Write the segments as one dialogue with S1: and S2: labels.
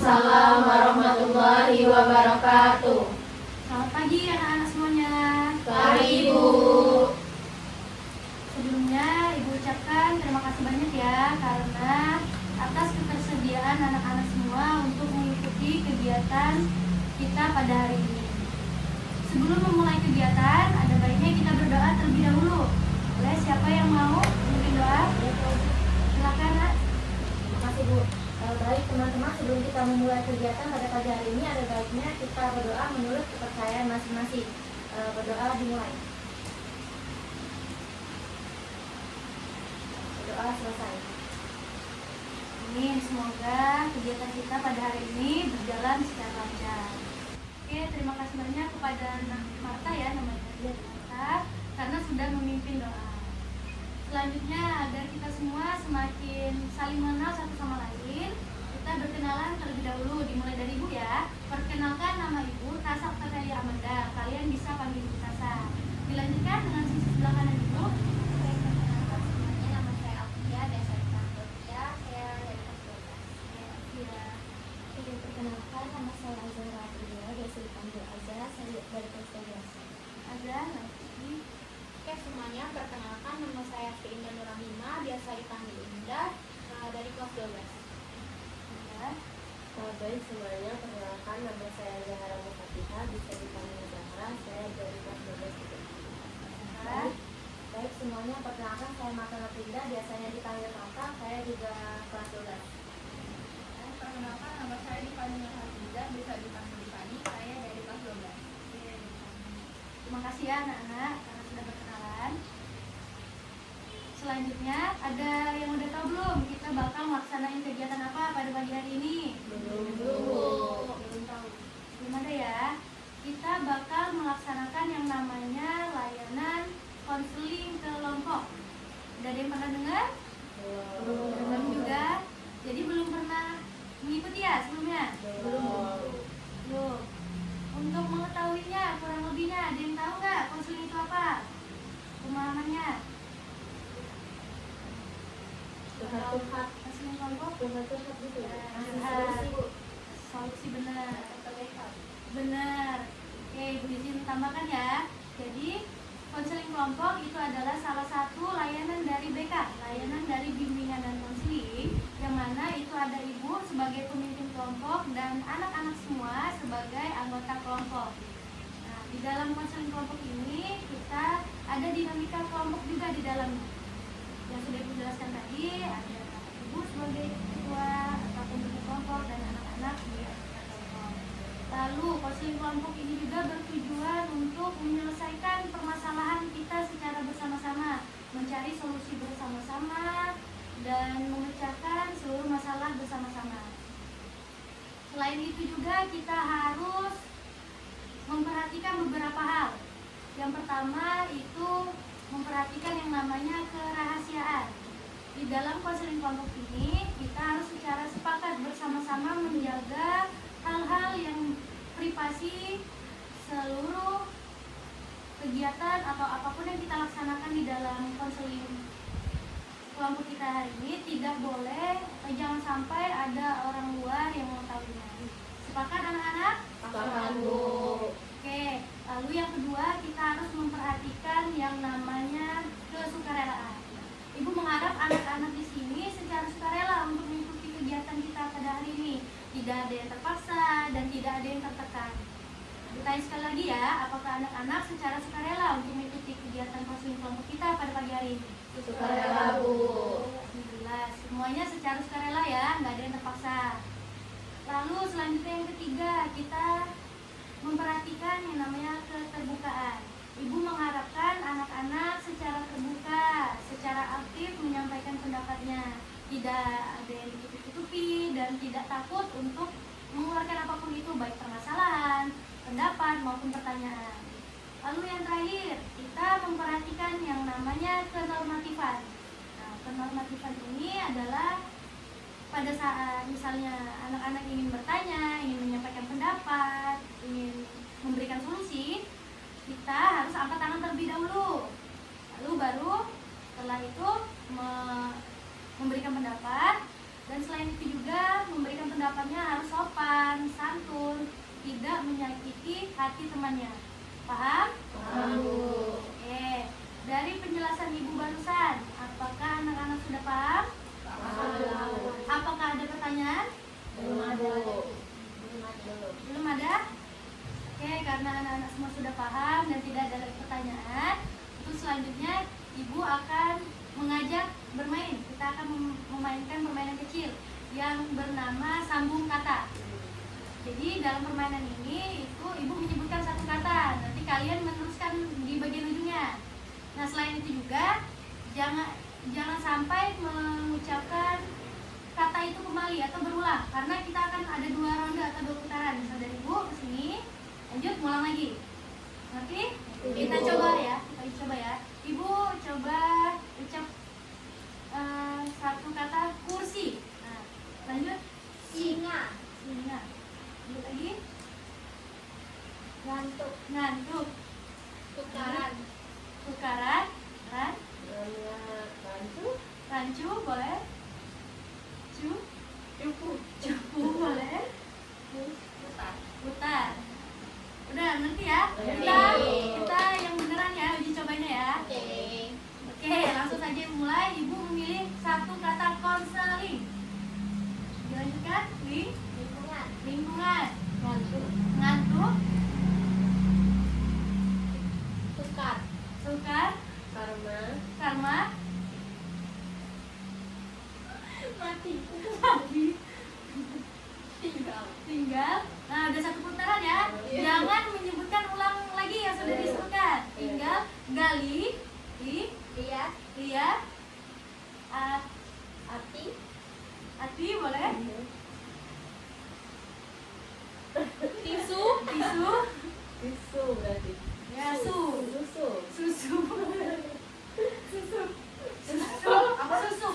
S1: Waalaikumsalam warahmatullahi wabarakatuh.
S2: Selamat pagi anak-anak semuanya.
S1: Mari Ibu.
S2: Sebelumnya Ibu ucapkan terima kasih banyak ya karena atas ketersediaan anak-anak semua untuk mengikuti kegiatan kita pada hari ini. Sebelum memulai kegiatan, ada baiknya kita berdoa terlebih dahulu. Boleh siapa yang mau memimpin doa? Silakan, Nak.
S3: Terima kasih Bu. Baik teman-teman, sebelum kita memulai kegiatan pada pagi hari ini, ada baiknya kita berdoa menurut kepercayaan masing-masing. Berdoa dimulai. Berdoa selesai.
S2: Amin. Semoga kegiatan kita pada hari ini berjalan secara lancar. Oke, terima kasih banyak kepada Marta ya, namanya dia Marta, karena sudah memimpin doa. Selanjutnya agar kita semua semakin saling mengenal satu sama lain, kita berkenalan terlebih dahulu. Dimulai dari Ibu ya. Perkenalkan, nama Ibu Tasa Oktaviani Amanda. Kalian bisa panggil Ibu Tasa. Dilanjutkan dengan sisi sebelah kanan Ibu.
S3: Semuanya, nama saya Alfia, biasa dipanggil Tia. Saya dari kelas 12.
S2: Ya.
S3: Oke, perkenalkan, nama saya Azhar Aprilia, biasa dipanggil Azhar. Saya dari kelas 12.
S2: Ada lagi.
S3: Oke semuanya, perkenalkan, nama saya Indah Nurahima, biasa dipanggil Indah, dari kelas 12.
S2: Ya.
S1: Baik semuanya, perkenalkan nama saya Zahra Mufatihah, bisa dipanggil Zahra, saya dari kelas 12 juga.
S3: Baik semuanya, perkenalkan saya Mata Natinda, biasanya dipanggil Kakak, saya juga kelas 12.
S4: Perkenalkan, nama saya Dipani Nurhatiza, bisa dipanggil Dipani, saya dari kelas 12.
S2: Terima kasih ya anak-anak karena sudah berkenalan. Selanjutnya ada yang udah tahu belum kita bakal melaksanain kegiatan apa pada pagi hari ini?
S3: Belum tahu.
S2: Belum ada ya. Kita bakal melaksanakan yang namanya layanan konseling kelompok. Udah ada yang pernah dengar? Belum juga. Jadi belum pernah mengikuti ya sebelumnya? Belum. Untuk mengetahuinya kurang lebihnya ada yang tahu nggak konseling itu apa? Pemahamannya?
S1: Curhat-curhat,
S2: Konseling kelompok?
S1: curhat-curhat gitu ya.
S2: Solusi benar. Benar. Oke, Ibu izin tambahkan ya. Jadi konseling kelompok itu adalah salah satu layanan dari BK, layanan dari bimbingan dan konseling, yang mana itu ada Ibu sebagai pemimpin kelompok dan anak-anak semua sebagai anggota kelompok. Nah, di dalam konseling kelompok ini kita ada dinamika kelompok juga di dalamnya. Yang sudah Ibu jelaskan tadi, ada Ibu sebagai ketua atau pemimpin kelompok dan anak-anak di anggota kelompok. Lalu konseling kelompok ini juga bertujuan untuk menyelesaikan permasalahan kita secara bersama-sama, mencari solusi bersama-sama dan memecahkan seluruh masalah bersama-sama. Selain itu juga kita harus memperhatikan beberapa hal. Yang pertama itu memperhatikan yang namanya kerahasiaan. Di dalam konseling kelompok ini kita harus secara sepakat bersama-sama menjaga hal-hal yang privasi seluruh kegiatan atau apapun yang kita laksanakan di dalam konseling kelompok kita hari ini tidak boleh atau jangan sampai ada orang luar yang mengetahuinya. Sepakat anak-anak?
S1: Sepakat Bu.
S2: Oke, lalu yang kedua kita harus memperhatikan yang namanya kesukarelaan. Ibu mengharap anak-anak di sini secara sukarela untuk mengikuti kegiatan kita pada hari ini. Tidak ada yang terpaksa dan tidak ada yang tertekan. Ditanya sekali lagi ya, apakah anak-anak secara sukarela untuk mengikuti kegiatan konseling kelompok kita pada pagi hari ini?
S1: Sukarela Bu.
S2: Alhamdulillah, semuanya secara sukarela ya, nggak ada yang terpaksa. Lalu selanjutnya yang ketiga, kita memperhatikan yang namanya keterbukaan. Ibu mengharapkan anak-anak secara terbuka, secara aktif menyampaikan pendapatnya. Tidak ada yang ditutup-tutupi dan tidak takut untuk mengeluarkan apapun itu, baik permasalahan, pendapat maupun pertanyaan. Lalu yang terakhir, kita memperhatikan yang namanya kenormatifan. Nah, kenormatifan ini adalah pada saat misalnya anak-anak ingin bertanya, ingin menyampaikan pendapat, ingin memberikan solusi, kita harus angkat tangan terlebih dahulu. Lalu baru setelah itu memberikan pendapat, dan selain itu juga memberikan pendapatnya harus sopan. menyakiti hati temannya. Paham?
S1: Paham, Bu.
S2: Oke. Dari penjelasan Ibu barusan, apakah anak-anak sudah paham?
S1: Paham.
S2: Apakah ada pertanyaan?
S1: Belum ada.
S2: Belum ada? Oke, karena anak-anak semua sudah paham dan tidak ada lagi pertanyaan, untuk selanjutnya Ibu akan mengajak bermain. Kita akan memainkan permainan kecil yang bernama sambung kata. Jadi dalam permainan ini itu Ibu menyebutkan satu kata, nanti kalian meneruskan di bagian ujungnya. Nah, selain itu juga jangan sampai mengucapkan kata itu kembali atau berulang, karena kita akan ada 2 ronde atau 2 putaran. Misal dari Ibu ke sini, lanjut ngulang lagi. Ngerti? Kita coba ya, Ibu coba ucap satu kata kursi. Nah, lanjut.
S3: Singa.
S2: Singa. Lanjut lagi.
S3: Ngantuk.
S2: Ngantuk.
S4: Tukaran.
S2: Tukaran.
S1: Rancu.
S2: Rancu boleh. Cupu boleh.
S4: Putar.
S2: Putar. Udah ngerti ya?
S1: Ngerti.
S2: Kita yang beneran ya uji cobanya ya. Oke, langsung saja mulai. Ibu memilih satu kata konseling. Dilanjutkan. Lingkungan. Ngantuk. Sukar. Karma.
S3: Mati.
S2: Tinggal. Nah, udah satu putaran ya. Jangan menyebutkan ulang lagi yang sudah disebutkan. Tinggal. Gali. Lihat. Hati boleh.
S4: Tisu.
S1: Tisu berarti.
S2: Ya,
S1: Susu.
S2: susu. Apa susu?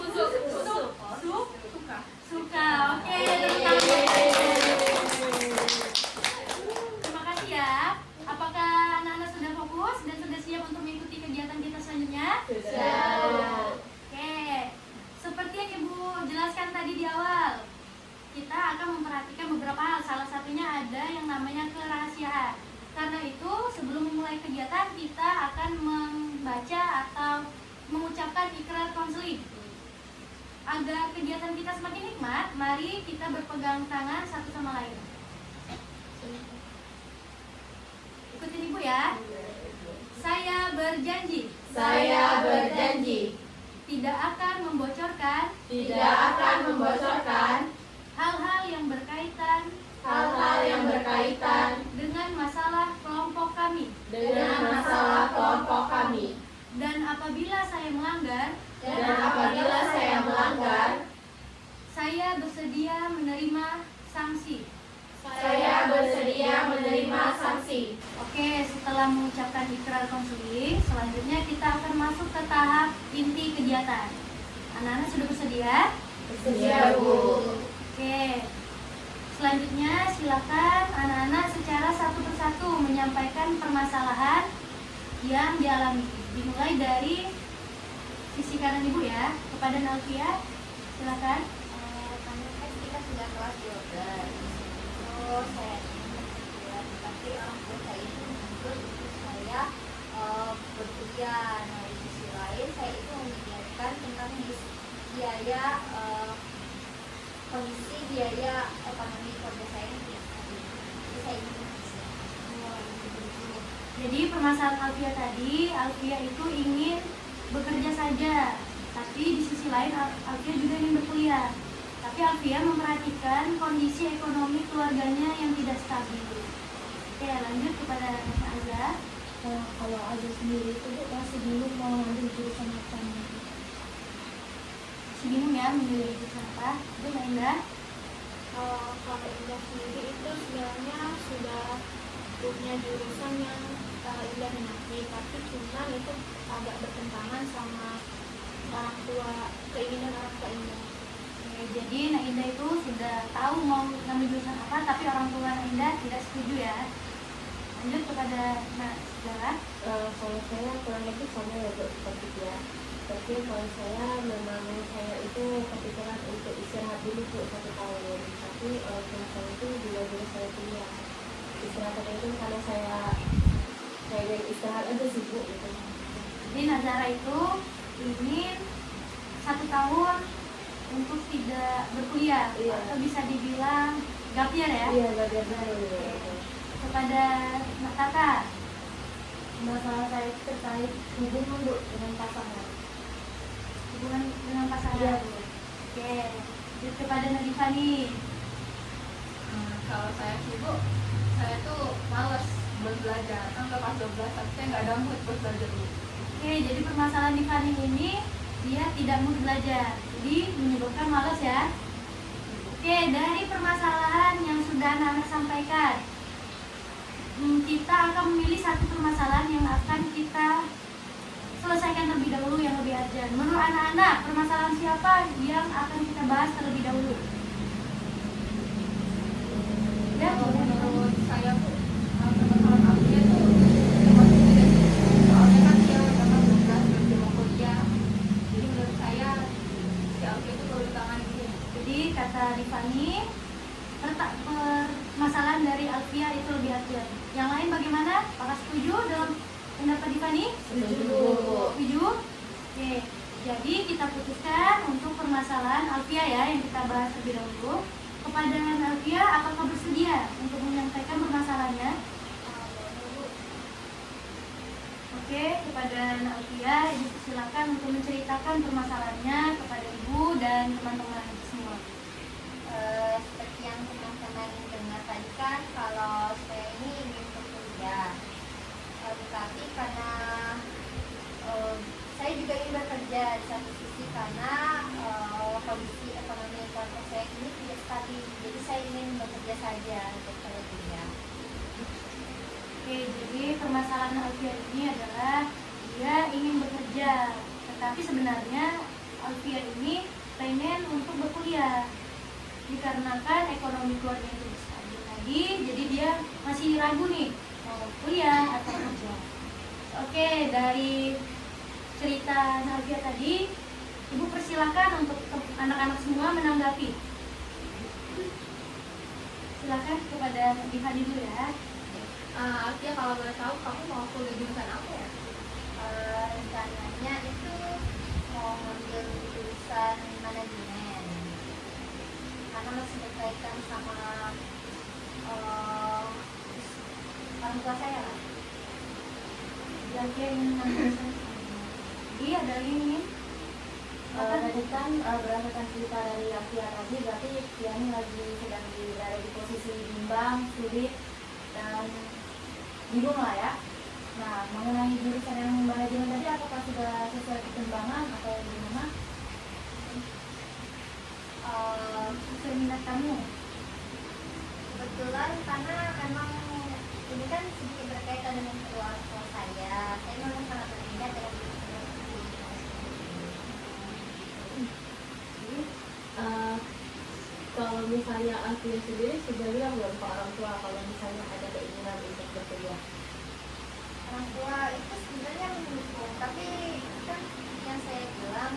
S2: Suka. Oke, terima kasih ya. Apakah anak-anak sudah fokus dan sudah siap untuk mengikuti kegiatan kita selanjutnya?
S1: Sudah.
S2: Oke, seperti yang Ibu jelaskan tadi di awal, kita akan memperhatikan beberapa hal. Salah satunya ada yang namanya kerahasiaan. Karena itu, sebelum memulai kegiatan, kita akan membaca atau mengucapkan ikrar konseling. Agar kegiatan kita semakin nikmat, mari kita berpegang tangan satu sama lain. Ikutin Ibu ya. Saya berjanji tidak akan membocorkan hal-hal yang berkaitan dengan masalah kelompok kami. Dan apabila saya melanggar, saya bersedia menerima sanksi. Oke, setelah mengucapkan ikrar konseling, selanjutnya kita akan masuk ke tahap inti kegiatan. Anak-anak sudah bersedia?
S1: Bersedia, Bu.
S2: Oke. Selanjutnya silakan anak-anak secara satu persatu menyampaikan permasalahan yang dialami. Dimulai dari sisi kanan Ibu ya, kepada Nalfia. Silakan.
S3: Kami kan kita sudah kelas 12. Terus saya tapi orang tua saya itu menuntut untuk saya berkuliah. Nah, di sisi lain saya itu memikirkan tentang biaya kondisi biaya ekonomi keluarga saya yang tidak stabil. Jadi saya ingin berkuliah.
S2: Jadi permasalahan Alfia tadi, Alfia itu ingin bekerja saja, tapi di sisi lain Alfia juga ingin berkuliah. Tapi Alfia memperhatikan kondisi ekonomi keluarganya yang tidak stabil. Oke, lanjut kepada Mas Azza.
S3: Kalau Azza sendiri itu masih bingung mau ngambil jurusan apa nih?
S2: Si bingung ya memilih jurusan apa? Itu Mbak Indah.
S3: Kalau Indah sendiri itu sebenarnya sudah punya jurusan yang Indah minati, tapi cuma itu agak bertentangan sama orang tua, keinginan orang tua Indah.
S2: Oke, jadi Nak Indah itu sudah tahu mau ngambil jurusan apa, tapi orang tua Nak Indah tidak setuju ya. Lanjut kepada Nak Zara.
S1: Kalau saya kurang lebih sama ya, Bu, seperti dia. Tapi kalau saya memang saya itu kepikiran untuk istirahat dulu, Bu, 1 tahun. Tapi kalau saya itu juga dulu saya kuliah. istirahat itu karena saya kayak istirahat aja sih Bu gitu.
S2: Jadi Nazara itu ingin 1 tahun untuk tidak berkuliah,
S1: Iya.
S2: atau bisa dibilang gap year ya.
S1: Iya, gak ada dulu.
S2: Kepada kakak,
S1: Masalah saya itu terkait hubungan Bu dengan pasangan.
S2: hubungan dengan
S1: Iya
S2: pasangan.
S1: Bu.
S2: Oke, jadi kepada Nadifani.
S4: Kalau saya sibuk, saya tuh males buat belajar. Kan ke kelas 12, tapi saya nggak ada mood buat belajar dulu.
S2: Oke, jadi permasalahan Difani ini dia tidak mood belajar, jadi menyebabkan malas ya. Oke, dari permasalahan yang sudah anak-anak sampaikan, kita akan memilih 1 permasalahan yang akan kita selesaikan terlebih dahulu yang lebih urgent. Menurut anak-anak, permasalahan siapa yang akan kita bahas terlebih dahulu? Ya,
S4: Kalau menurut saya tuh, permasalahan Alfia tuh termasuk tidak sih. Soalnya kan dia udah kan belum mau kuliah. Jadi menurut saya si Alfia tuh perlu ditangani dulu.
S2: jadi kata Difani, permasalahan dari Alfia itu lebih urgent. Yang lain bagaimana? Apakah setuju dengan pendapat Difani?
S1: Setuju.
S2: Setuju? Oke, jadi kita putuskan untuk permasalahan Alfia ya yang kita bahas lebih dahulu. Kepada Alfia, apakah bersedia untuk menyampaikan permasalahannya? Oke, kepada Alfia, Ibu silakan untuk menceritakan permasalahannya kepada Ibu dan teman-teman semua.
S3: Seperti yang teman-teman dengar tadi kan, kalau saya ini ingin berkuliah, tetapi karena saya juga ingin bekerja di satu sisi karena kondisi ekonomi keluarga saya ini tidak stabil, jadi saya ingin bekerja saja untuk kuliah.
S2: Oke, jadi permasalahan Alfia ini adalah dia ingin bekerja, tetapi sebenarnya Alfia ini pengen untuk berkuliah. Dikarenakan ekonomi keluarga itu stabil lagi, jadi dia masih ragu nih mau kuliah atau kerja. Oke, dari cerita Alfia tadi, Ibu persilakan untuk anak-anak semua menanggapi. Silakan kepada Difani dulu ya.
S4: Alfia, kalau boleh tahu kamu mau kuliah jurusan apa ya?
S3: Rencananya itu mau ngambil jurusan manajemen karena masih berkaitan sama orang tua saya lah.
S2: Alfia ingin mengambil jadi ada ini.
S1: Tadi kan berdasarkan cerita dari Alfia tadi, berarti dia ini lagi sedang berada di posisi bimbang, sulit, dan bingung lah ya. Nah, mengenai jurusan yang manajemen tadi, apakah sudah sesuai pertimbangan atau gimana?
S2: Sesuai minat kamu.
S3: Kebetulan karena memang ini kan sedikit berkaitan dengan keluarga saya memang sangat berbeda dengan jurusan ini.
S1: Jadi, kalau misalnya Alfia sendiri sudah bilang belum ke orang tua kalau misalnya ada keinginan untuk berkuliah?
S3: Orang tua itu sebenarnya mendukung, tapi kan yang saya bilang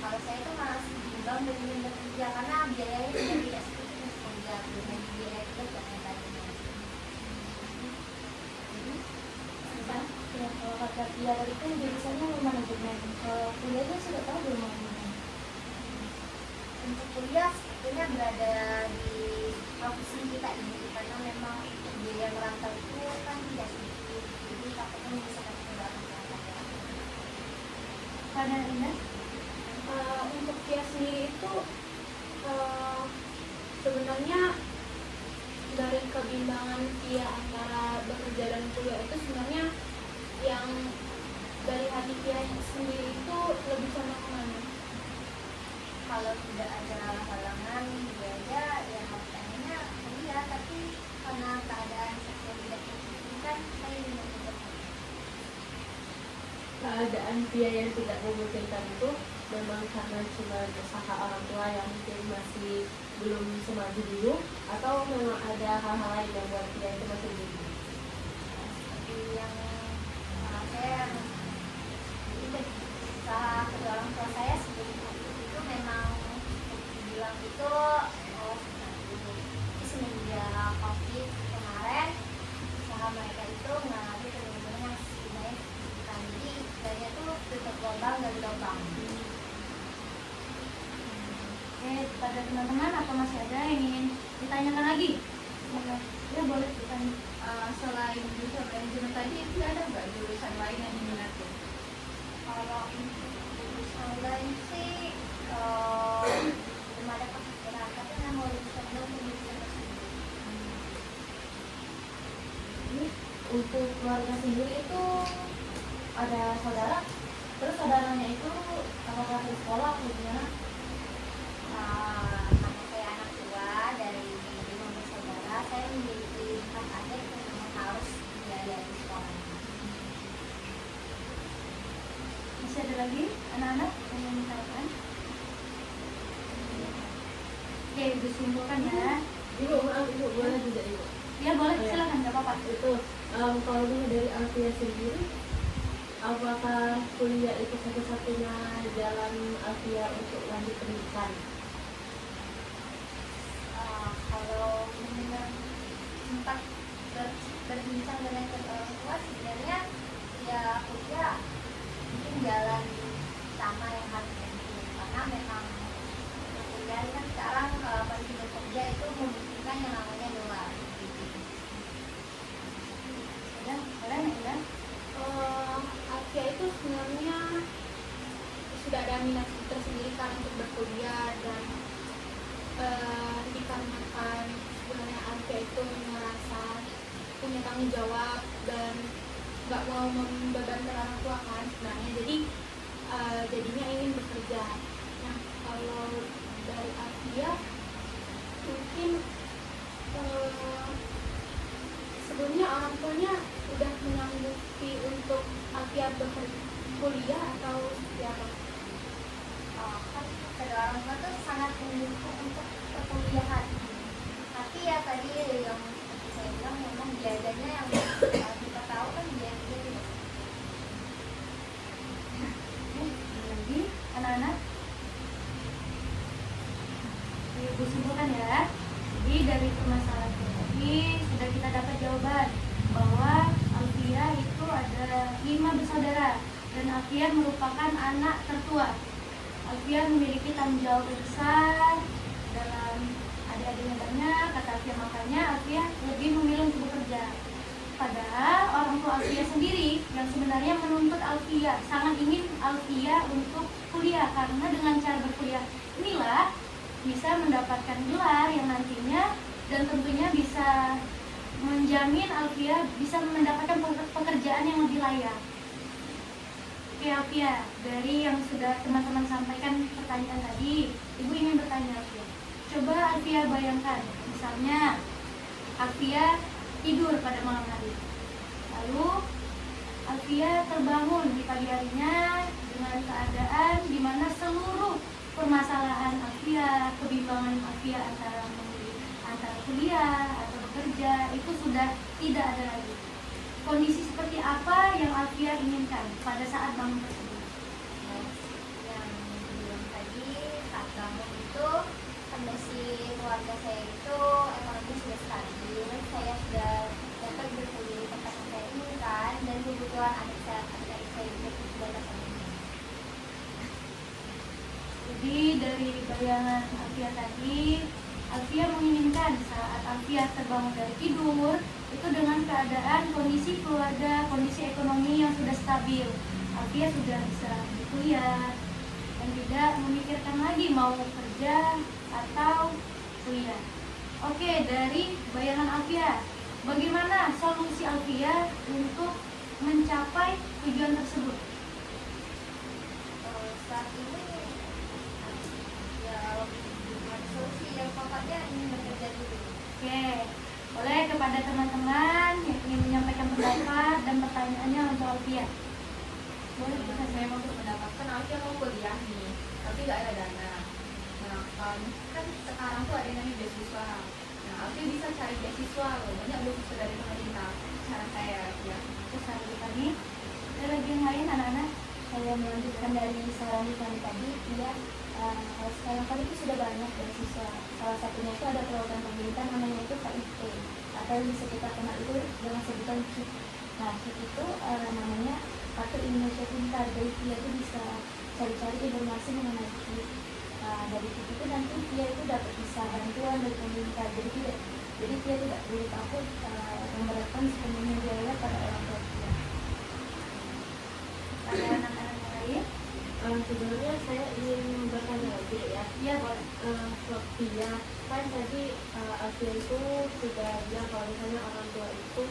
S3: kalau saya itu masih bimbang dan ingin bekerja karena biayanya juga tidak seperti kuliah, dengan biaya itu dan lain-lain.
S1: Ya, kalau kata dia tadi kan jurusannya manajemen. Kalau kuliahnya sudah tahu belum manajemen?
S3: Untuk kuliah sebetulnya berada di profesi kita ini karena memang biaya merantau itu kan tidak sedikit, jadi takutnya menyusahkan kendala masyarakat.
S2: Pada Indah,
S1: Untuk dia sendiri itu sebenarnya dari kebimbangan dia antara bekerja dan kuliah itu sebenarnya yang dari hati dia sendiri itu lebih condong kemana?
S3: Kalau tidak ada halangan biaya ya pengennya kuliah, tapi karena keadaan saya tidak memungkinkan saya ingin bekerja.
S1: Keadaan dia yang tidak memungkinkan itu memang karena cuma usaha orang tua yang mungkin masih belum semaju dulu, atau memang ada hal-hal lain yang buat dia itu masih dulu?
S3: Seperti yang saya tidak usaha kedua orang tua saya sebelum itu memang dibilang itu tapi semenjak COVID kemarin
S2: ditanyakan lagi? Ya boleh ditanya.
S4: Selain jurusan manajemen tadi itu ada nggak jurusan lain yang diminati?
S3: Kalau untuk jurusan lain sih belum ada kepikiran, tapi mau jurusan dulu jurusan tersebut.
S1: Ini untuk keluarga sendiri itu ada saudara, terus saudaranya itu apakah di sekolah atau gimana?
S3: Karena saya anak tua dari 5 bersaudara, saya memiliki 4 adik yang memang harus dibiayai di sekolah.
S2: Masih ada lagi anak-anak yang ingin bertanya? Oke, disimpulkan ya.
S5: Ibu, maaf Ibu, boleh tidak Ibu?
S2: Ya boleh, silakan, nggak apa-apa.
S5: Itu kalau dari Alfia sendiri, apakah kuliah itu satu-satunya jalan Alfia untuk lanjut pendidikan?
S3: Kalau mendengar sempat berbincang dengan orang tua, sebenarnya ya kuliah mungkin jalan utama yang harus ditempuh, karena memang kuliah kan sekarang kondisi bekerja itu membutuhkan yang namanya dolar.
S2: Ya, boleh ya.
S6: Alfia itu sebenarnya sudah ada minat tersendiri kan untuk berkuliah, dan dikarenakan sebenarnya Alfia itu merasa punya tanggung jawab dan nggak mau membebankan orang tua kan sebenarnya, jadi jadinya ingin bekerja. Nah, kalau dari Alfia mungkin sebelumnya orang tuanya udah menyanggupi untuk Alfia berkuliah atau seperti apa?
S3: Kan kedua orang tua tuh sangat mendukung untuk perkuliahan, tapi ya tadi yang seperti saya bilang memang biayanya yang kita tahu kan biayanya tidak.
S2: Lagi anak-anak. Ibu simpulkan ya. Jadi dari permasalahan tadi sudah kita dapat jawaban bahwa Alfia itu ada 5 bersaudara dan Alfia merupakan anak tertua. Alfia memiliki tanggung jawab besar dalam adik-adiknya banyak, kata Alfia, makanya Alfia lebih memilih untuk bekerja. Padahal orang tua Alfia sendiri yang sebenarnya menuntut Alfia, sangat ingin Alfia untuk kuliah, karena dengan cara berkuliah inilah bisa mendapatkan gelar yang nantinya dan tentunya bisa menjamin Alfia bisa mendapatkan pekerjaan yang lebih layak. Oke Alfia, dari yang sudah teman-teman sampaikan pertanyaan tadi, Ibu ingin bertanya Alfia. Coba Alfia bayangkan, misalnya Alfia tidur pada malam hari, lalu Alfia terbangun di pagi harinya dengan keadaan di mana seluruh permasalahan Alfia, kebimbangan Alfia antara memilih antara kuliah atau bekerja itu sudah tidak ada lagi. Kondisi seperti apa yang Alfia inginkan pada saat bangun tersebut?
S3: Yang bilang tadi saat bangun itu kondisi keluarga saya itu ekonomi sudah stabil, saya sudah dapat berkuliah di tempat yang saya inginkan, dan kebutuhan adik saya juga sudah terpenuhi.
S2: Jadi dari bayangan Alfia tadi, Alfia menginginkan saat Alfia terbangun dari tidur itu dengan keadaan kondisi keluarga, kondisi ekonomi yang sudah stabil. Alfia sudah bisa berkuliah dan tidak memikirkan lagi mau kerja atau kuliah. Oke, dari bayangan Alfia, bagaimana solusi Alfia untuk mencapai tujuan tersebut?
S3: Saat ini ya solusi yang pokoknya ingin bekerja dulu.
S2: Oke, boleh kepada teman-teman yang ingin menyampaikan pendapat dan pertanyaannya untuk Alfia. Boleh kita
S4: Saya mau mendapatkan Alfia mau kuliah nih, tapi nggak ada dana. Nah, kan sekarang tuh ada yang namanya beasiswa. Nah, Alfia bisa cari beasiswa loh, banyak beasiswa dari pemerintah. Cara saya ya.
S2: Terus hari tadi ada lagi yang lain anak-anak?
S1: Saya melanjutkan dari saran Ivan tadi, ya kalau sekarang kan itu sudah banyak beasiswa. Salah satunya itu ada program pemerintah namanya itu KIP, atau yang bisa kita kenal itu dengan sebutan KIP. Nah, KIP itu namanya Kartu Indonesia Pintar. Jadi dia itu bisa cari-cari informasi mengenai KIP. Nah, dari situ nanti dia itu dapat bisa bantuan dari pemerintah. Jadi dia tidak perlu takut memberatkan sepenuhnya biaya pada orang tua dia.
S2: Ada anak-anak yang lain?
S5: Sebenarnya saya ingin bertanya lagi ya.
S2: Iya boleh.
S5: Sophia, kan tadi Alfia itu sudah bilang kalau misalnya orang tua itu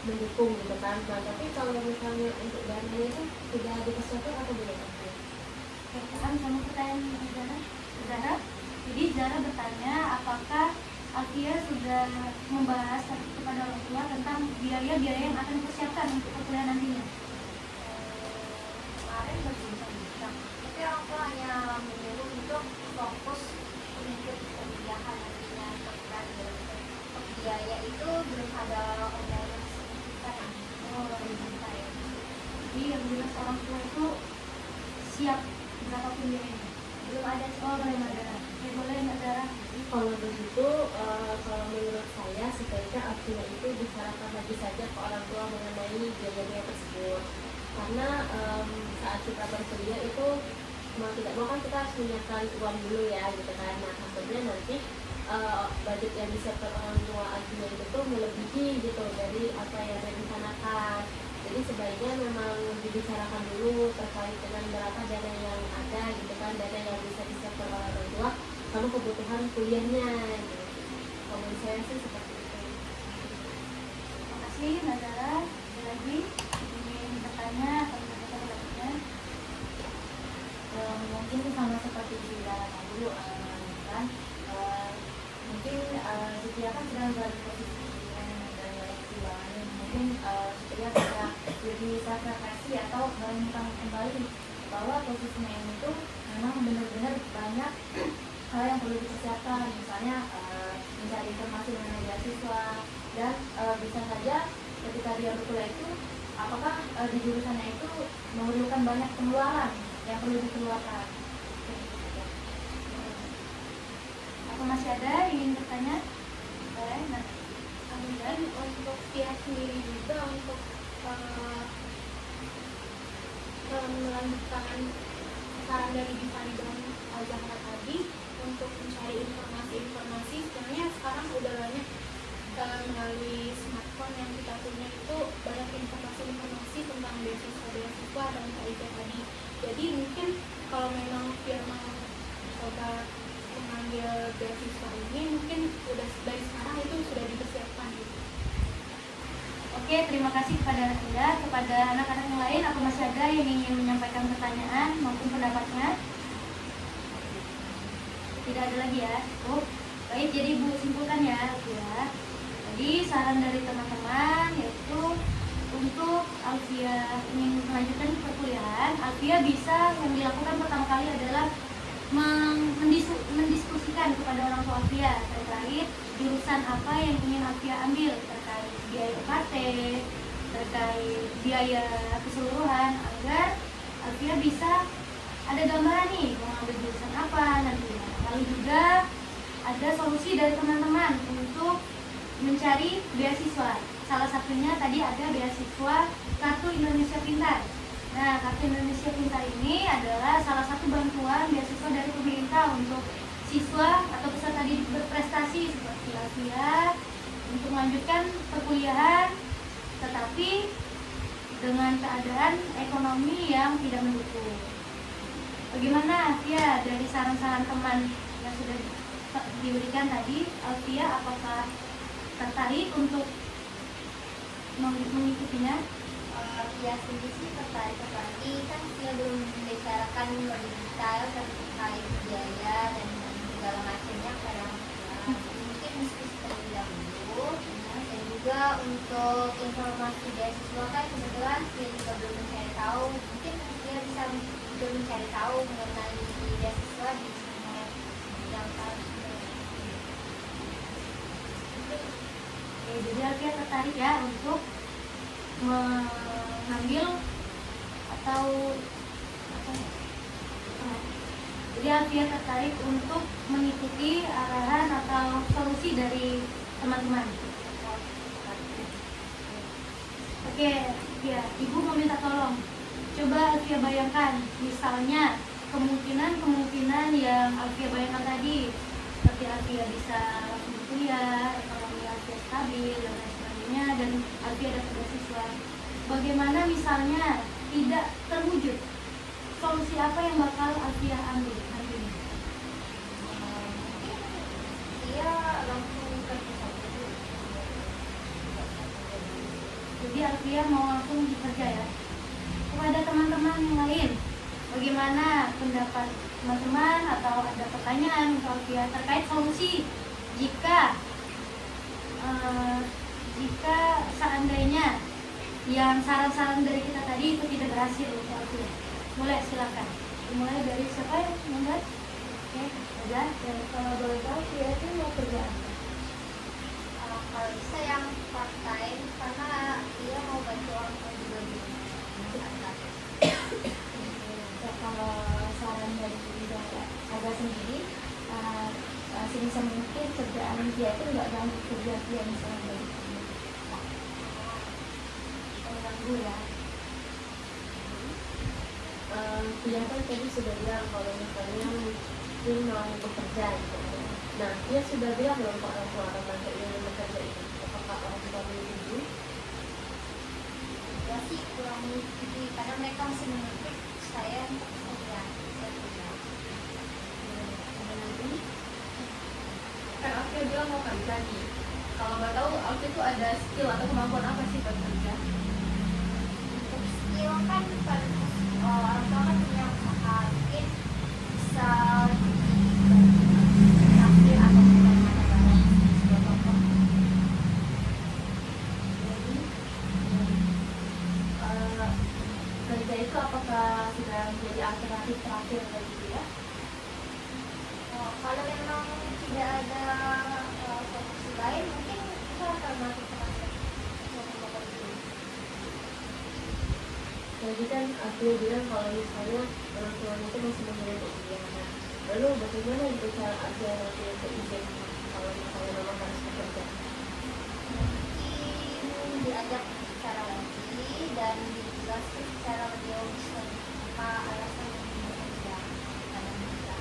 S5: mendukung gitu kan. Nah, tapi kalau misalnya untuk dananya itu sudah dipersiapkan atau belum?
S2: Pertanyaan kamu pertanyaan Zara. Jadi Zara bertanya apakah Alfia sudah membahas kepada orang tua tentang biaya-biaya yang akan dipersiapkan untuk perkuliahan nantinya.
S3: Kemarin berbincang-bincang, tapi orang tua hanya menyuruh untuk fokus untuk kuliahan nantinya terkait dengan biaya itu belum ada omongan signifikan.
S2: Jadi yang jelas orang tua itu siap berapapun biayanya.
S3: Belum ada
S2: Belum ada. Ya boleh Mbak Zara.
S5: Kalau begitu, kalau menurut saya sebaiknya Alfia itu disarankan lagi saja ke orang tua mengenai biaya-biaya tersebut. Karena saat kita berkuliah itu mau tidak mau kan kita harus menyiapkan uang dulu ya gitu kan. Nah takutnya nanti budget yang disiapkan orang tua Alfia itu tuh melebihi gitu dari apa yang direncanakan. Jadi sebaiknya memang dibicarakan dulu terkait dengan berapa dana yang ada gitu kan, dana yang bisa disiapkan oleh orang tua sama kebutuhan kuliahnya gitu. Kalau menurut saya sih seperti itu.
S2: Terima kasih Mbak Zara. Ada lagi ingin bertanya atau menyampaikan pendapatnya?
S1: Mungkin sama seperti di dalam dulu kan, mungkin Sofia kan sedang berada di posisi dan dalam keuangan. Mungkin Sofia bisa lebih refleksi atau merenungkan kembali bahwa posisinya ini tuh memang benar-benar banyak hal yang perlu dipersiapkan, misalnya mencari informasi mengenai beasiswa dan bisa saja ketika dia berkuliah itu apakah di jurusannya itu memerlukan banyak pengeluaran yang perlu dikeluarkan.
S2: Apa masih ada ingin bertanya? Boleh. Nah,
S6: Dan untuk pihak sendiri juga untuk melanjutkan saran dari Bifani dan Al-Zahra tadi untuk mencari informasi sebenarnya sekarang udah banyak melalui smartphone yang kita punya itu banyak informasi tentang beasiswa dan KIP tadi. Jadi mungkin kalau memang dia mau coba mengambil beasiswa ini mungkin udah dari sekarang itu sudah dipersiapkan gitu.
S2: Oke, terima kasih kepada Anda, kepada anak-anak yang lain. Apa masih ada yang ingin menyampaikan pertanyaan maupun pendapatnya? Tidak ada lagi ya. Baik, jadi Ibu simpulkan ya. Jadi saran dari teman-teman yaitu untuk Alfia ingin melanjutkan perkuliahan, Alfia bisa yang dilakukan pertama kali adalah mendiskusikan kepada orang tua Alfia terkait jurusan apa yang ingin Alfia ambil, terkait biaya UKT, terkait biaya keseluruhan, agar Alfia bisa ada gambaran nih mau ambil jurusan apa nantinya. Lalu juga ada solusi dari teman-teman untuk mencari beasiswa. Salah satunya tadi ada beasiswa Kartu Indonesia Pintar. Nah, Kartu Indonesia Pintar ini adalah salah satu bantuan beasiswa dari pemerintah untuk siswa atau peserta didik berprestasi seperti Alfia untuk melanjutkan perkuliahan, tetapi dengan keadaan ekonomi yang tidak mendukung. Bagaimana Alfia dari saran-saran teman yang sudah diberikan tadi? Alfia apakah tertarik untuk mengikutinya?
S3: Ya sendiri sih tertarik, apalagi kan dia belum membicarakan lebih detail terkait biaya dan segala macamnya pada orang tua. Mungkin diskusi terlebih dahulu. Dan juga untuk informasi beasiswa kan kebetulan dia juga belum mencari tahu. Mungkin dia bisa belum mencari tahu mengenai beasiswa di sana yang
S2: Jadi Alfia tertarik ya untuk mengambil atau jadi Alfia tertarik untuk mengikuti arahan atau solusi dari teman-teman. Oke, ya Ibu mau minta tolong. Coba Alfia bayangkan, misalnya kemungkinan yang Alfia bayangkan tadi, seperti Alfia bisa langsung kuliah, ekonomi Alfia stabil dan lain sebagainya, dan Alfia dapat beasiswa. Bagaimana misalnya tidak terwujud, solusi apa yang bakal Alfia ambil hari ini?
S3: Dia langsung kerja saja dulu.
S2: Jadi Alfia mau langsung bekerja ya. Kepada teman-teman yang lain, bagaimana pendapat teman-teman atau ada pertanyaan untuk Alfia terkait solusi jika seandainya yang saran-saran dari kita tadi itu tidak berhasil untuk Alfia? Mulai, silakan. Dimulai dari siapa yang membuat? Oke, aja.
S1: Dan kalau boleh tahu dia itu mau kerja apa?
S3: Kalau bisa yang part time karena dia mau bantu orang tua juga di rumah.
S1: Ya, kalau saran dari Aga sendiri, sebisa mungkin kerjaan dia itu nggak ganggu kerja dia misalnya dari mengganggu ya.
S5: Dia kan tadi sudah bilang kalau misalnya dia mau bekerja gitu. Nah, dia sudah bilang belum ke orang tua tentang keinginan bekerja itu. Apakah orang tua menyetujui?
S3: Ya sih kurang menyetujui karena mereka masih menuntut saya untuk kerja.
S4: Kan Alfia bilang mau kerja nih. Kalau nggak tahu Alfia itu ada skill atau kemampuan apa sih buat kerja?
S3: Untuk skill kan orang tua kan punya usaha, mungkin bisa traktir atau bukan mana barang sebuah toko.
S1: Jadi kerja itu apakah sudah menjadi alternatif terakhir bagi dia?
S3: Kalau memang tidak ada solusi lain, mungkin itu alternatif terakhir untuk bekerja.
S5: Jadi kan aku bilang kalau misalnya orang tuanya itu masih memilih untuk dia. Nah, lalu bagaimana itu cara aja nanti untuk izin kalau misalnya memang harus bekerja?
S3: Mungkin diajak secara lagi dan dijelaskan secara lebih logis lagi apa alasan yang bekerja karena kita.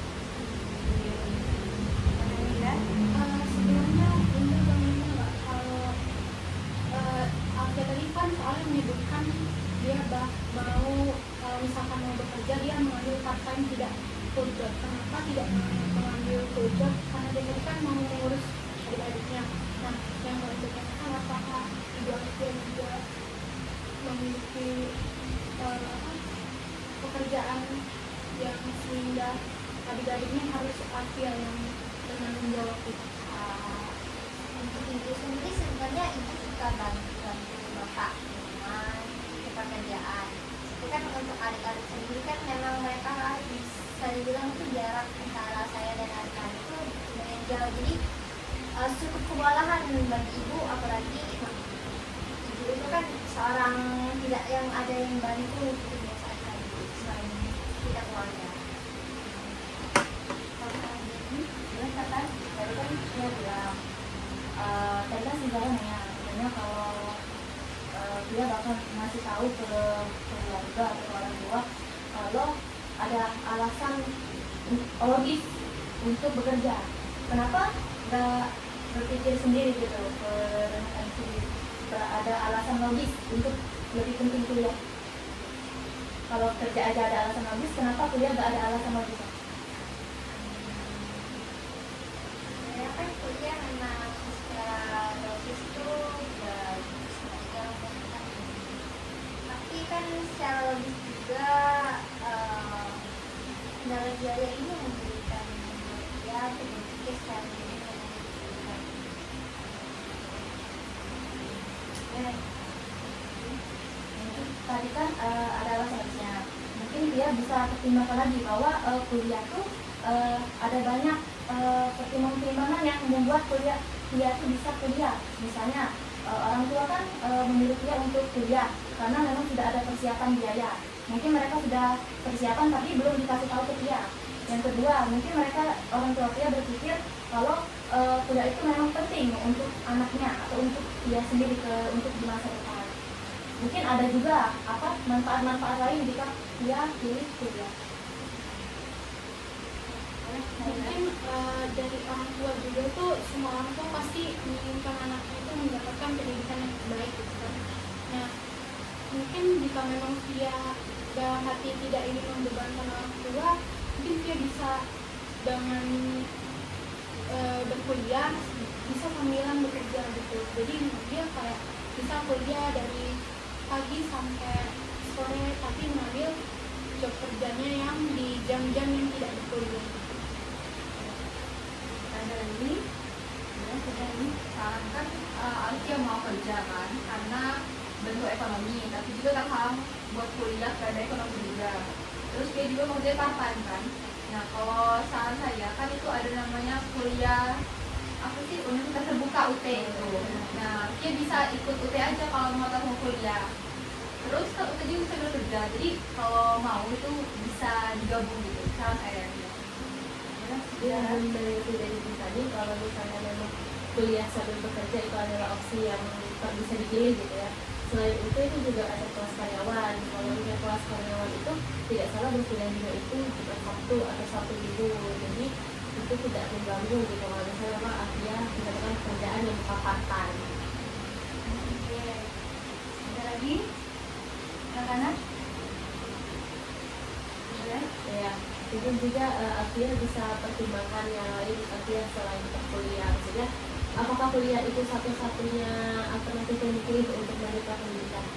S6: Sebelumnya ini bagaimana Mbak, kalau Alfia tadi kan soalnya menyebutkan dia mau misalkan mau bekerja dia mengambil part time tidak full job. Kenapa tidak mengambil full job? Karena dia tadi kan mau mengurus adik-adiknya. Nah, yang mau ditanyakan apakah ibu Alfia juga memiliki pekerjaan yang sehingga adik-adiknya harus Alfia yang bertanggung jawab itu.
S3: Untuk ibu sendiri sebenarnya ibu suka bantu bapak dengan pekerjaan. Tapi kan untuk adik-adik sendiri kan memang mereka bisa dibilang itu jarak antara saya dan adik-adik itu lumayan jauh. Jadi cukup kewalahan bagi ibu, apalagi ibu itu kan seorang tidak yang ada yang bantu gitu biasa tadi selain tidak keluarga.
S1: Terus kan tadi kan dia bilang tadi kan sebenarnya kalau dia bakal ngasih tahu ke keluarga atau ke orang tua kalau ada alasan logis untuk bekerja. Kenapa nggak berpikir sendiri gitu, berenang sendiri? Ada alasan logis untuk lebih penting kuliah. Kalau kerja aja ada alasan logis, kenapa kuliah nggak ada alasan logis?
S3: Ya kan kuliah memang secara logis itu bagus saja, tapi kan secara logis juga kendala biaya ini memberikan ya berpikir secara logis memberikan.
S1: Tadi kan ada alasan logisnya. Mungkin dia bisa pertimbangkan lagi bahwa kuliah tuh ada banyak pertimbangan-pertimbangan yang membuat dia itu bisa kuliah. Misalnya orang tua kan memilih dia untuk kuliah karena memang tidak ada persiapan biaya. Mungkin mereka sudah persiapan tapi belum dikasih tahu ke dia. Yang kedua, mungkin mereka orang tua dia berpikir kalau kuliah itu memang penting untuk anaknya atau untuk dia sendiri untuk di masa depan. Mungkin ada juga manfaat-manfaat lain jika dia pilih kuliah.
S6: Mungkin dari orang tua juga tuh, semua orang tua pasti menginginkan anaknya itu mendapatkan pendidikan yang baik gitu kan. Nah, mungkin jika memang dia dalam hati tidak ingin membebankan orang tua, mungkin dia bisa dengan berkuliah, bisa sambilan bekerja gitu. Jadi dia kayak bisa kuliah dari pagi sampai sore, tapi mengambil job kerjanya yang di jam-jam yang tidak berkuliah.
S4: Ada lagi, ya kita ini sarankan Alfia mau kerja kan, karena bentuk ekonomi, tapi juga tak paham buat kuliah karena ekonomi juga. Terus dia juga mau kerja part time kan. Nah kalau saran saya kan itu ada namanya kuliah apa sih, Universitas Terbuka UT itu. Nah dia bisa ikut UT aja kalau mau tahu mau kuliah. Terus kan UT juga bisa bekerja, jadi kalau mau itu bisa digabung gitu. Saran saya.
S5: Dan dari itu tadi, kalau misalnya memang kuliah sambil bekerja itu adalah opsi yang tak bisa dipilih gitu ya. Selain itu juga ada kelas karyawan. Kalau misalnya kelas karyawan itu tidak salah berkuliah juga itu cuma Sabtu atau Sabtu Minggu, jadi itu tidak mengganggu gitu. Kalau misalnya memang Afia mendapatkan pekerjaan yang bukan part time.
S2: Oke. Ada lagi? Anak-anak? Udah?
S5: Ya, mungkin juga Afia bisa pertimbangkan yang lain Afia selain perkuliahan. Maksudnya apakah kuliah itu satu-satunya alternatif yang dipilih untuk melanjutkan pendidikan?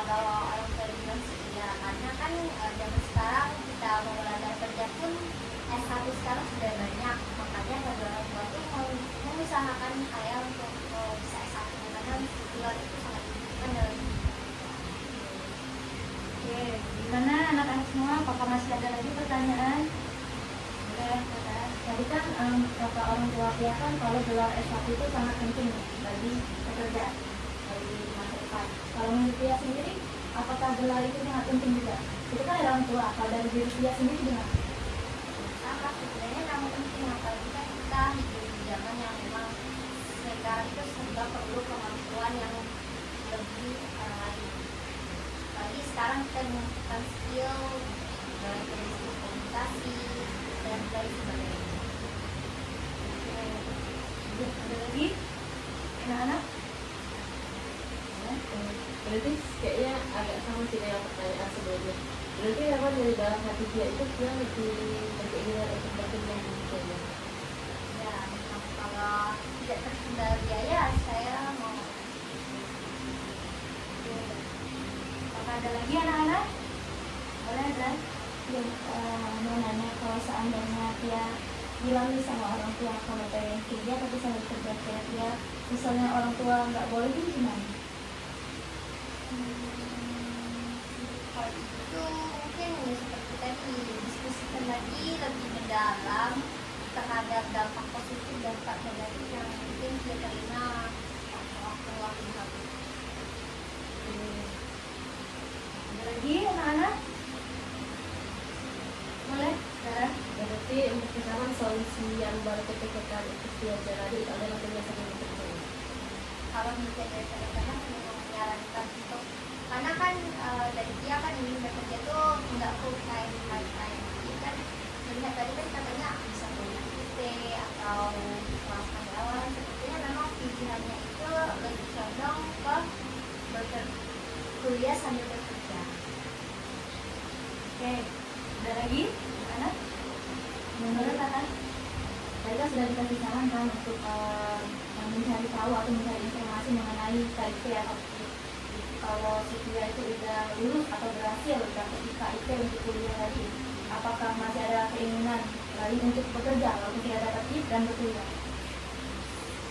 S3: Kalau orang tua bilang sih ya, karena kan zaman sekarang kita mau melamar kerja pun S1 sekarang sudah banyak, makanya bagi orang tua tuh mau mengusahakan saya untuk bisa S1 karena luar itu sangat dibutuhkan dalam hidup.
S2: Oke, gimana anak-anak semua? Apakah masih ada lagi pertanyaan? Boleh, Kak.
S1: Tadi kan kata orang tua Afia kan kalau gelar S1 itu sangat penting bagi pekerja, bagi masa depan. Kalau menurut Fia sendiri, apakah gelar itu sangat penting juga? Itu kan orang tua, kalau dari diri Fia sendiri gimana?
S3: Sangat sebenarnya sangat penting, apalagi kan kita hidup di zaman yang memang sekarang itu serba perlu kemampuan yang lebih apalagi sekarang kita membutuhkan skill dari skill komunikasi dan lain sebagainya.
S2: Ada lagi? Anak-anak?
S5: Berarti kayaknya agak sama sih dengan pertanyaan sebelumnya. Berarti memang dari dalam hati dia itu dia lebih berkeinginan untuk berkembang gitu ya.
S3: Ya, kalau tidak terkendala biaya, saya mau.
S2: Apakah ada lagi anak-anak? Boleh, Dan?
S1: Ya, mau nanya kalau seandainya Fia bilang nih sama orang tua kalau pengen kerja tapi sambil kerja kayak Fia, misalnya orang tua nggak boleh itu gimana?
S3: Kalau itu mungkin ya seperti tadi diskusikan lagi lebih mendalam terhadap dampak positif dan dampak negatif yang mungkin dia terima waktu itu.
S2: Ada lagi anak-anak? Boleh, Sarah?
S5: Berarti untuk sekarang solusi yang baru kepikiran untuk dia jalani itu adalah kuliah sambil bekerja.
S3: Kalau misalnya dari kadang-kadang memang menyarankan untuk karena kan dari dia kan ingin bekerja tuh nggak full time part time, jadi kan melihat tadi kan katanya bisa kuliah IT atau kelas karyawan, sepertinya memang pilihannya itu lebih condong ke kuliah sambil bekerja.
S2: Oke, ada lagi? Anak?
S1: Menurut Kakak, tadi kan sudah dikasih saran kan untuk mencari tahu atau mencari informasi mengenai KIP atau kalau si Fia itu udah lulus atau berhasil dapat KIP untuk kuliah lagi, apakah masih ada keinginan lain untuk bekerja walaupun tidak dapat KIP dan berkuliah?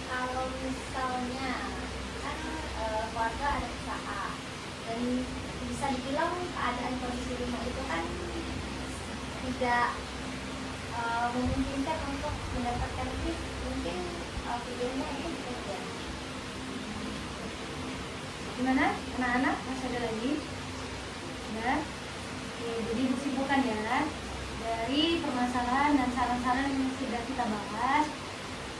S3: Kalau misalnya kan keluarga ada usaha dan bisa dibilang keadaan kondisi rumah itu kan tidak memungkinkan untuk mendapatkan KIP, mungkin pilihannya itu bekerja.
S2: Gimana? Anak-anak masih ada lagi? Ya. Oke, jadi kesimpulan ya dari permasalahan dan saran-saran yang sudah kita bahas,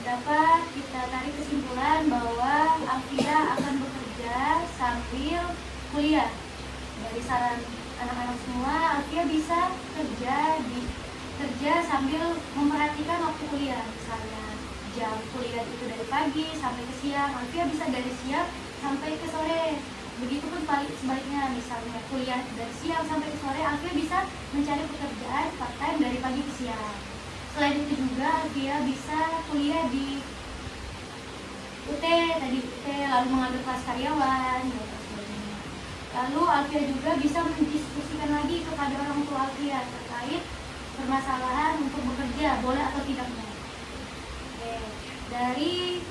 S2: dapat kita tarik kesimpulan bahwa Afia akan bekerja sambil kuliah. Dari saran anak-anak semua, Alfia bisa kerja sambil memperhatikan waktu kuliah. Misalnya jam kuliah itu dari pagi sampai ke siang, Alfia bisa dari siang sampai ke sore. Begitupun sebaliknya, misalnya kuliah dari siang sampai ke sore, Alfia bisa mencari pekerjaan part time dari pagi ke siang. Selain itu juga Alfia bisa kuliah di UT, lalu mengambil kelas karyawan dan sebagainya. Lalu Alfia juga bisa mendiskusikan lagi kepada orang tua Alfia terkait permasalahan untuk bekerja, boleh atau tidaknya. Oke. Dari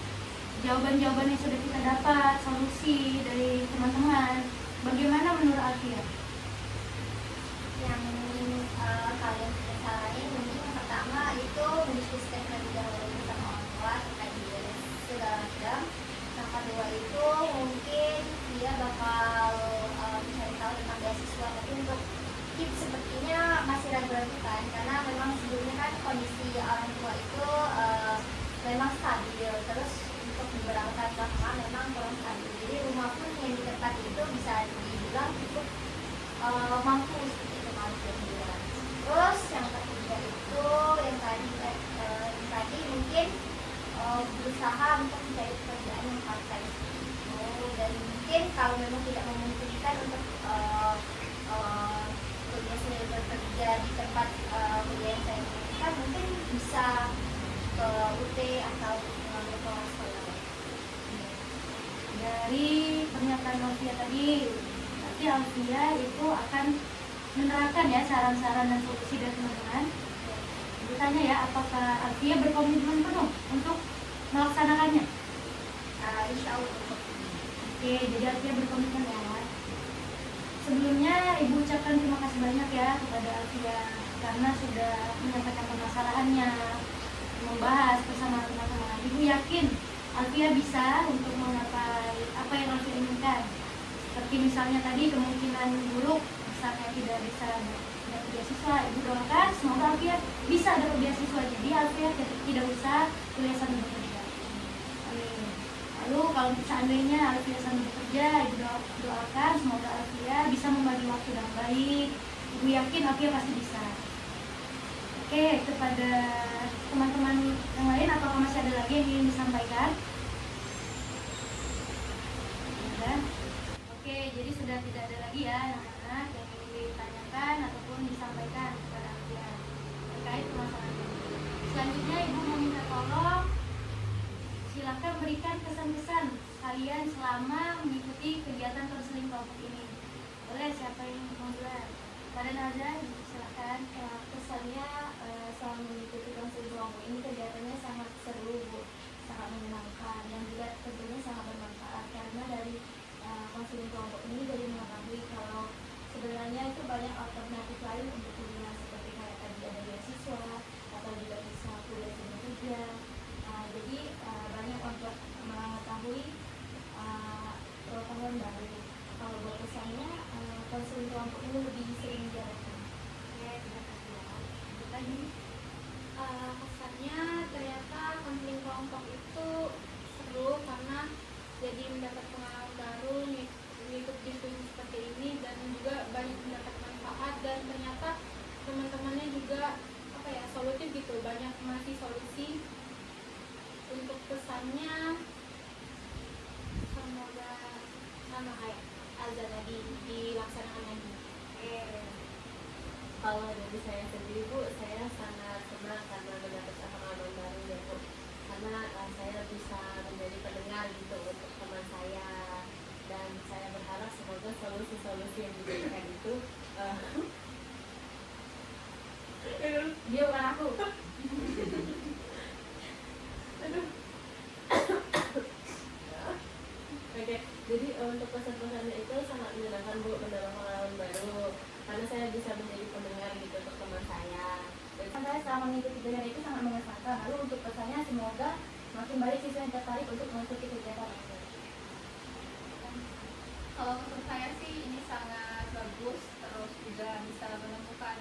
S2: jawaban-jawaban yang sudah kita dapat, solusi dari teman-teman, bagaimana menurut Alfia?
S3: Yang kalian saranin mungkin yang pertama itu mendiskusikan terlebih dahulu bersama orang tua terkait biaya segala macam. Yang kedua itu mungkin dia bakal mencari tahu tentang beasiswa, tapi untuk tips sepertinya masih ragu-ragu kan, karena memang sebelumnya kan kondisi orang tua itu memang stabil, terus untuk beberapa belakangan memang kurang stabil, jadi rumah pun yang di tempat itu bisa dibilang cukup mampu seperti itu mampu. Terus yang ketiga itu yang tadi mungkin berusaha untuk mencari pekerjaan yang part time, dan mungkin kalau memang tidak memungkinkan untuk kuliah saya bekerja di tempat kuliah yang saya inginkan, mungkin bisa ke UT atau mengambil kelas lain.
S2: Dari pernyataan Alfia tadi, nanti Alfia itu akan menerapkan ya saran-saran dan solusi dari teman-teman. Ditanya ya, apakah Alfia berkomitmen penuh untuk melaksanakannya?
S3: Insya Allah.
S2: Oke, jadi Alfia berkomitmen ya. Sebelumnya Ibu ucapkan terima kasih banyak ya kepada Alfia karena sudah menyampaikan permasalahannya, membahas bersama teman-teman. Ibu yakin Alfia bisa untuk menggapai apa yang Alfia inginkan. Seperti misalnya tadi kemungkinan buruk, misalnya tidak bisa dapat beasiswa, Ibu doakan semoga Alfia bisa dapat beasiswa. Jadi Alfia tidak usah kuliah sambil bekerja. Amin. Lalu kalau seandainya Alfia sambil bekerja, Ibu doakan semoga Alfia bisa membagi waktu dengan baik. Ibu yakin Alfia pasti bisa. Oke, kepada teman-teman yang lain, apakah masih ada lagi yang ingin disampaikan? Ada? Oke, jadi sudah tidak ada lagi ya anak-anak yang ingin ditanyakan ataupun disampaikan kepada Alfia terkait permasalahan ini. Selanjutnya Ibu meminta tolong silakan berikan kesan-kesan kalian selama mengikuti kegiatan konseling kelompok ini. Boleh, siapa yang mau mulai? Pada Nazar, silakan.
S5: Kesannya selama mengikuti konseling kelompok ini kegiatannya sangat seru, Bu, sangat menyenangkan, dan juga tentunya sangat bermanfaat karena dari konseling kelompok ini jadi mengetahui kalau sebenarnya itu banyak alternatif lain untuk kuliah, seperti kayak tadi ada beasiswa atau juga bisa kuliah sambil kerja. Jadi banyak untuk mengetahui pengetahuan baru. Kalau buat kesannya konseling kelompok ini lebih sering dijalankan.
S2: Oke, terima kasih ya. Tadi
S6: Kesannya ternyata konseling kelompok itu seru karena jadi mendapat pengalaman baru, mengikut diskusi seperti ini, dan juga banyak mendapat manfaat, dan ternyata teman-temannya juga solutif gitu, banyak ngasih solusi. Untuk pesannya semoga sama kayak azan tadi dilaksanakan lagi.
S5: Kalau dari saya sendiri, Bu, saya sangat senang karena mendapat pengalaman baru ya, Bu, karena saya bisa menjadi pendengar gitu untuk teman saya, dan saya berharap semoga solusi-solusi yang diberikan itu dia bukan aku. Oke, jadi untuk pesan-pesannya itu sangat menyenangkan, Bu, mendapat pengalaman baru karena saya bisa menjadi pendengar gitu untuk teman saya.
S1: Dan saya selama mengikuti kegiatan itu sangat mengesankan. Lalu untuk pesannya semoga makin banyak siswa yang tertarik untuk mengikuti kegiatan itu.
S4: Kalau menurut saya sih ini sangat bagus, terus juga bisa menemukan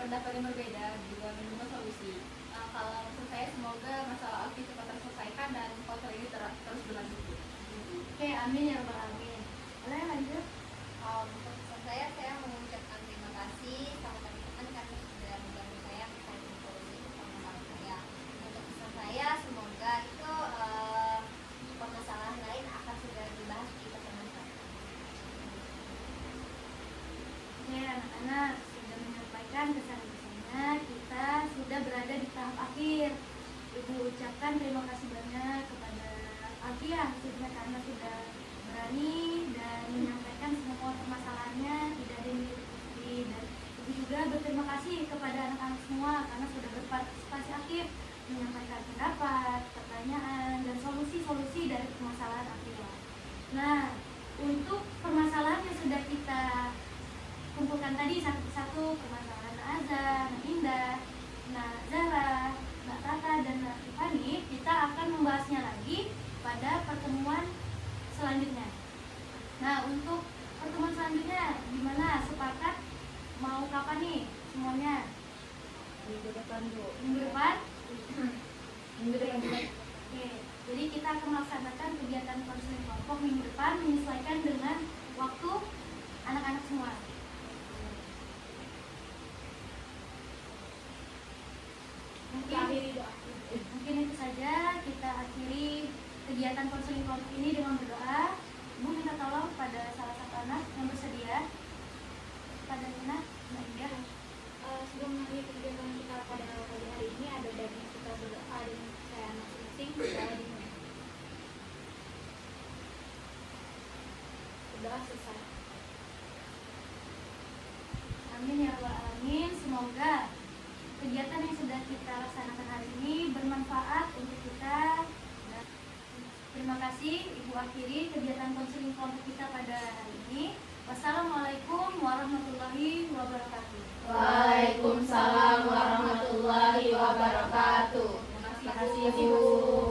S4: pendapat yang berbeda, juga menemukan solusi. Kalau menurut saya semoga masalah Alfi cepat terselesaikan dan konser ini terus berlanjut.
S2: Oke, amin ya rabbal alamin. Boleh lanjut?
S3: Untuk pesan saya mengucapkan terima kasih sama teman-teman karena sudah membantu saya mencari solusi permasalahan saya. Untuk pesan saya, semoga itu permasalahan lain akan segera dibahas di pertemuan saya.
S2: Oke, anak-anak sudah menyampaikan kesan-kesannya, kita sudah berada di tahap akhir. Ibu ucapkan terima kasih banyak kepada Alfiah khususnya karena sudah berani dan menyampaikan semua permasalahannya, tidak ada yang ditutupi. Dan Ibu juga berterima kasih kepada anak-anak semua karena sudah berpartisipasi aktif menyampaikan pendapat, pertanyaan, dan solusi-solusi dari permasalahan Alfiah. Nah, untuk permasalahan yang sudah kita kumpulkan tadi satu persatu, permasalahan Azza, Indah, Zara, Mbak Tata, dan Mbak Tiffany, kita akan membahasnya lagi pada pertemuan selanjutnya. Nah, untuk pertemuan selanjutnya gimana? Sepakat mau kapan nih semuanya?
S1: Minggu depan, Bu.
S2: Minggu depan?
S1: Minggu depan juga.
S2: Oke, jadi kita akan melaksanakan kegiatan konseling kelompok minggu depan menyesuaikan dengan waktu anak-anak semua. Mungkin itu saja, kita akhiri kegiatan konseling kelompok ini dengan berdoa. Ibu minta tolong pada salah satu anak yang bersedia. Pada Nina, Mbak Indah.
S6: Sebelum mengakhiri kegiatan kita pada pagi hari ini, ada baiknya kita berdoa dengan saya masing-masing. Berdoa selesai.
S2: Amin ya rabbal alamin. Semoga kegiatan yang sudah kita laksanakan hari ini bermanfaat untuk kita. Dan terima kasih, Ibu akhiri kegiatan konseling kelompok kita pada hari ini. Wassalamualaikum warahmatullahi wabarakatuh.
S4: Waalaikumsalam warahmatullahi wabarakatuh.
S1: Terima kasih, Ibu.